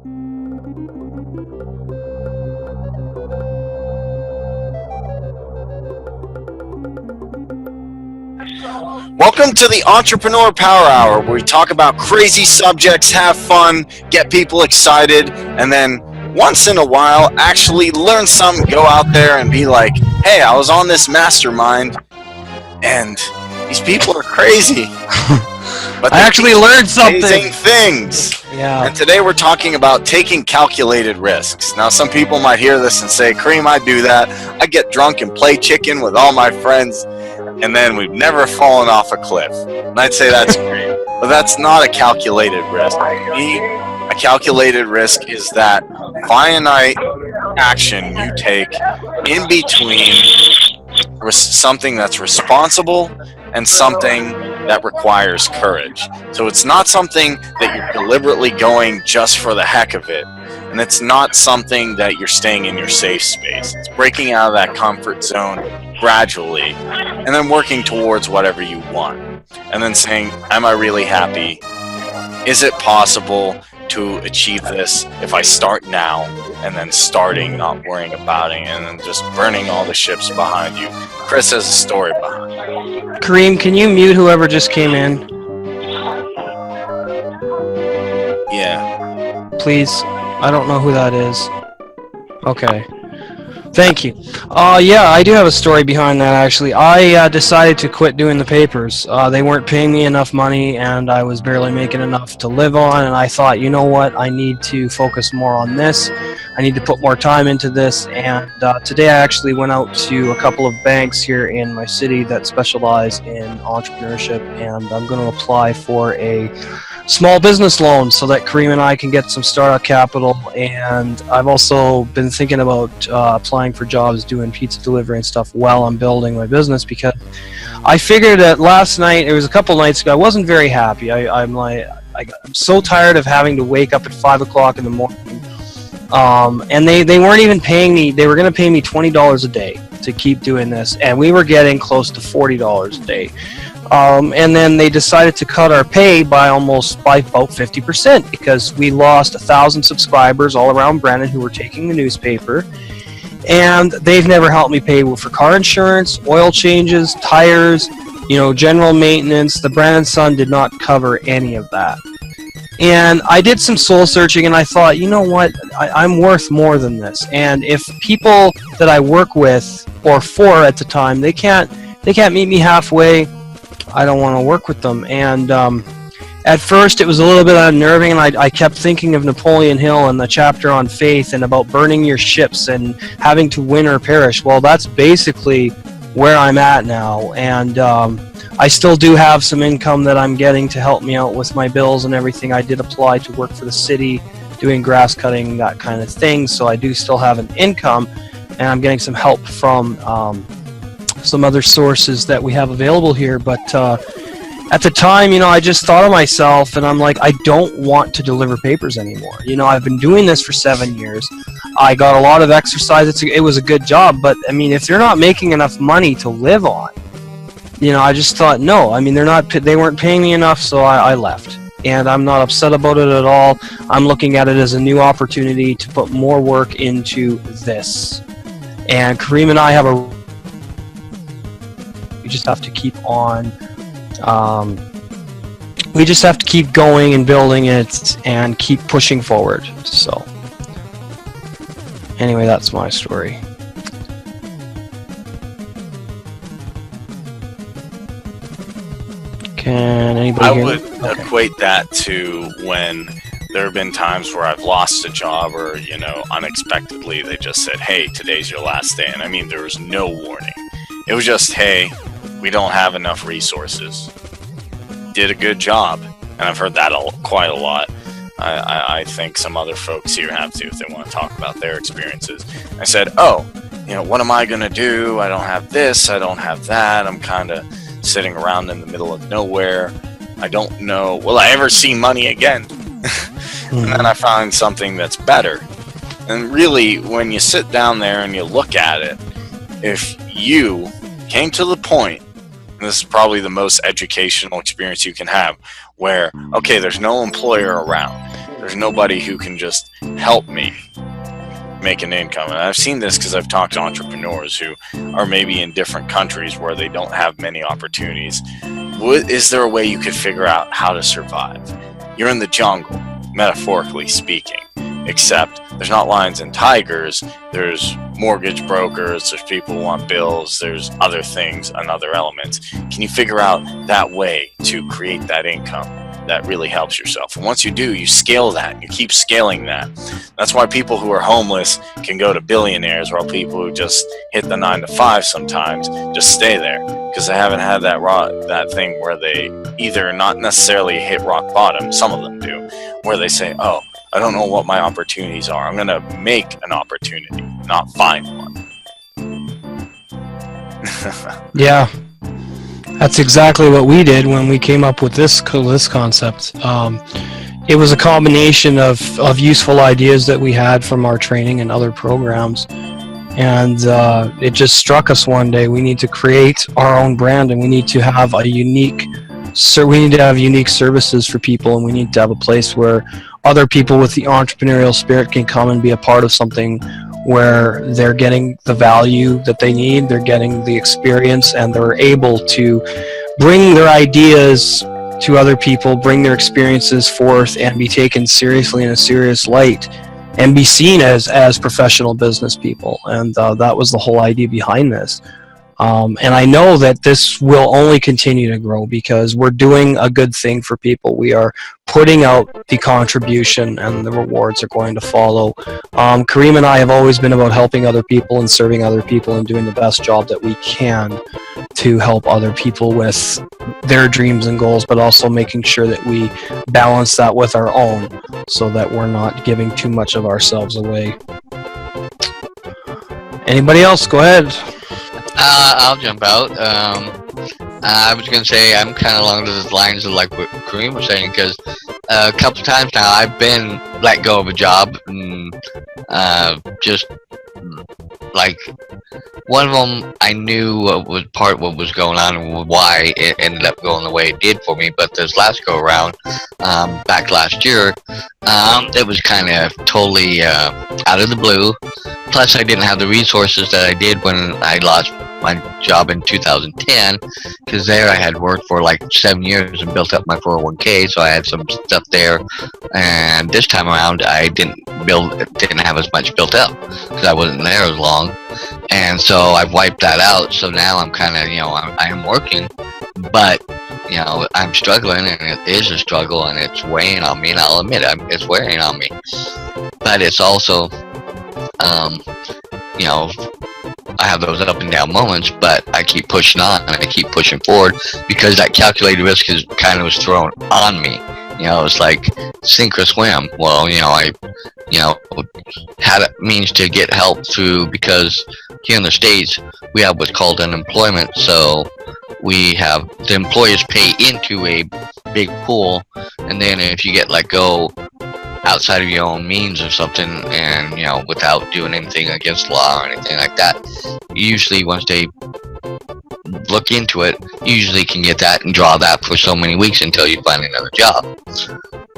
Welcome to the Entrepreneur Power Hour, where we talk about crazy subjects, have fun, get people excited, and then once in a while actually learn something, go out there and be like, hey, I was on this mastermind, and these people are crazy. But I actually learned something. Amazing things. Yeah. And today we're talking about taking calculated risks. Now, some people might hear this and say, Kareem, I do that. I get drunk and play chicken with all my friends, and then we've never fallen off a cliff. And I'd say that's great. But that's not a calculated risk. A calculated risk is that finite action you take in between something that's responsible and something that requires courage. So it's not something that you're deliberately going just for the heck of it. And it's not something that you're staying in your safe space. It's breaking out of that comfort zone gradually and then working towards whatever you want. And then saying, am I really happy? Is it possible to achieve this if I start now? And then starting, not worrying about it, and then just burning all the ships behind you. Chris has a story behind it. Kareem, can you mute whoever just came in? Yeah. Please. I don't know who that is. Okay. Thank you. Yeah, I do have a story behind that, actually. I decided to quit doing the papers. They weren't paying me enough money, and I was barely making enough to live on, and I thought, you know what, I need to focus more on this. I need to put more time into this, and today I actually went out to a couple of banks here in my city that specialize in entrepreneurship, and I'm going to apply for a small business loan so that Kareem and I can get some startup capital. And I've also been thinking about applying for jobs doing pizza delivery and stuff while I'm building my business, because I figured that last night, it was a couple nights ago, I wasn't very happy. I'm so tired of having to wake up at 5 o'clock in the morning. And they weren't even paying me. They were going to pay me $20 a day to keep doing this, and we were getting close to $40 a day. And then they decided to cut our pay by about 50%, because we lost 1,000 subscribers all around Brennan who were taking the newspaper, and they've never helped me pay for car insurance, oil changes, tires, general maintenance. The Brennan Sun did not cover any of that. And I did some soul searching, and I thought, you know what, I'm worth more than this. And if people that I work with, or for at the time, they can't meet me halfway, I don't want to work with them. And at first it was a little bit unnerving, and I kept thinking of Napoleon Hill and the chapter on faith and about burning your ships and having to win or perish. Well, that's basically where I'm at now, and I still do have some income that I'm getting to help me out with my bills and everything. I did apply to work for the city doing grass cutting, that kind of thing, so I do still have an income, and I'm getting some help from some other sources that we have available here. But at the time, I just thought of myself, and I'm like, I don't want to deliver papers anymore. I've been doing this for 7 years. I got a lot of exercise. It was a good job, but I mean, if they're not making enough money to live on, I just thought, no. I mean, they weren't paying me enough, so I left. And I'm not upset about it at all. I'm looking at it as a new opportunity to put more work into this. And Kareem and I we just have to keep on. We just have to keep going and building it and keep pushing forward. So, anyway, that's my story. Can anybody hear me? I would equate that to when there have been times where I've lost a job, or, unexpectedly they just said, hey, today's your last day. And I mean, there was no warning. It was just, hey, we don't have enough resources. Did a good job. And I've heard that quite a lot. I think some other folks here have too, if they want to talk about their experiences. I said, what am I going to do? I don't have this, I don't have that. I'm kind of sitting around in the middle of nowhere. I don't know, will I ever see money again? And then I found something that's better. And really, when you sit down there and you look at it, if you came to the point, and this is probably the most educational experience you can have, where, okay, there's no employer around. There's nobody who can just help me make an income. And I've seen this because I've talked to entrepreneurs who are maybe in different countries where they don't have many opportunities. Is there a way you could figure out how to survive? You're in the jungle, metaphorically speaking, except there's not lions and tigers. There's mortgage brokers, there's people who want bills, there's other things and other elements. Can you figure out that way to create that income that really helps yourself? And once you do, you scale that. You keep scaling that. That's why people who are homeless can go to billionaires, while people who just hit the 9 to 5 sometimes just stay there, because they haven't had that thing where they either not necessarily hit rock bottom, some of them do, where they say, oh, I don't know what my opportunities are. I'm going to make an opportunity, not find one. Yeah. That's exactly what we did when we came up with this concept. It was a combination of useful ideas that we had from our training and other programs. And it just struck us one day, we need to create our own brand, and we need to have unique services for people, and we need to have a place where other people with the entrepreneurial spirit can come and be a part of something where they're getting the value that they need, they're getting the experience, and they're able to bring their ideas to other people, bring their experiences forth, and be taken seriously in a serious light, and be seen as professional business people. And that was the whole idea behind this. And I know that this will only continue to grow because we're doing a good thing for people. We are putting out the contribution, and the rewards are going to follow. Kareem and I have always been about helping other people and serving other people and doing the best job that we can to help other people with their dreams and goals, but also making sure that we balance that with our own so that we're not giving too much of ourselves away. Anybody else? Go ahead. I'll jump out. I was going to say I'm kind of along those lines of like what Kareem was saying, because a couple times now I've been let go of a job, and just like one of them I knew what was going on and why it ended up going the way it did for me. But this last go around, back last year, it was kind of totally out of the blue. Plus, I didn't have the resources that I did when I lost my job in 2010, because there I had worked for like 7 years and built up my 401k, so I had some stuff there. And this time around, I didn't have as much built up because I wasn't there as long, and so I've wiped that out. So now I'm kind of, I am working, but I'm struggling, and it is a struggle, and it's weighing on me. And I'll admit it's wearing on me, but it's also I have those up and down moments, but I keep pushing on and I keep pushing forward because that calculated risk was thrown on me. It's like sink or swim. Well, I had a means to get help through, because here in the States we have what's called unemployment. So we have the employers pay into a big pool, and then if you get let go outside of your own means or something, and without doing anything against law or anything like that, usually once they look into it, you usually can get that and draw that for so many weeks until you find another job.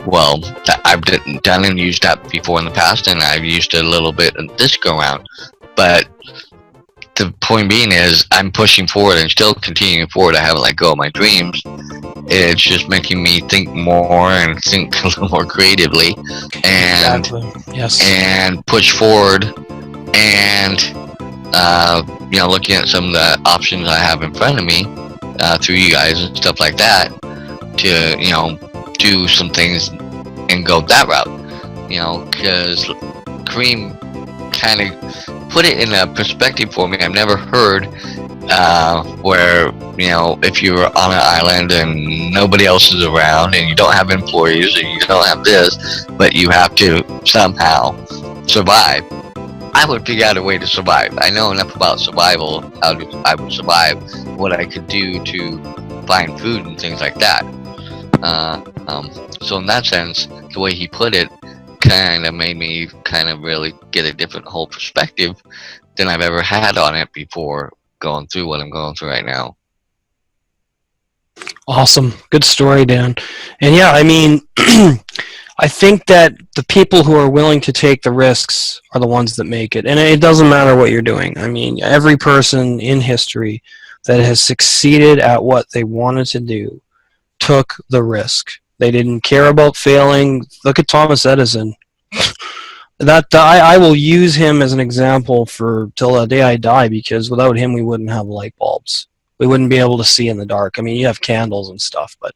Well, I've done and used that before in the past, and I've used it a little bit this go around. But the point being is, I'm pushing forward and still continuing forward. I haven't let go of my dreams. It's just making me think more and think a little more creatively, and Yes. and push forward, and looking at some of the options I have in front of me through you guys and stuff like that, to do some things and go that route. Because Kareem kind of put it in a perspective for me I've never heard, where if you're on an island and nobody else is around and you don't have employees and you don't have this, but you have to somehow survive. I would figure out a way to survive. I know enough about survival, how I would survive, what I could do to find food and things like that. So in that sense, the way he put it kind of made me kind of really get a different whole perspective than I've ever had on it before, going through what I'm going through right now. Awesome. Good story, Dan. And yeah, I mean, I think that the people who are willing to take the risks are the ones that make it. And it doesn't matter what you're doing. I mean, every person in history that has succeeded at what they wanted to do took the risk. They didn't care about failing. Look at Thomas Edison. I will use him as an example for till the day I die, because without him we wouldn't have light bulbs. We wouldn't be able to see in the dark. I mean, you have candles and stuff, but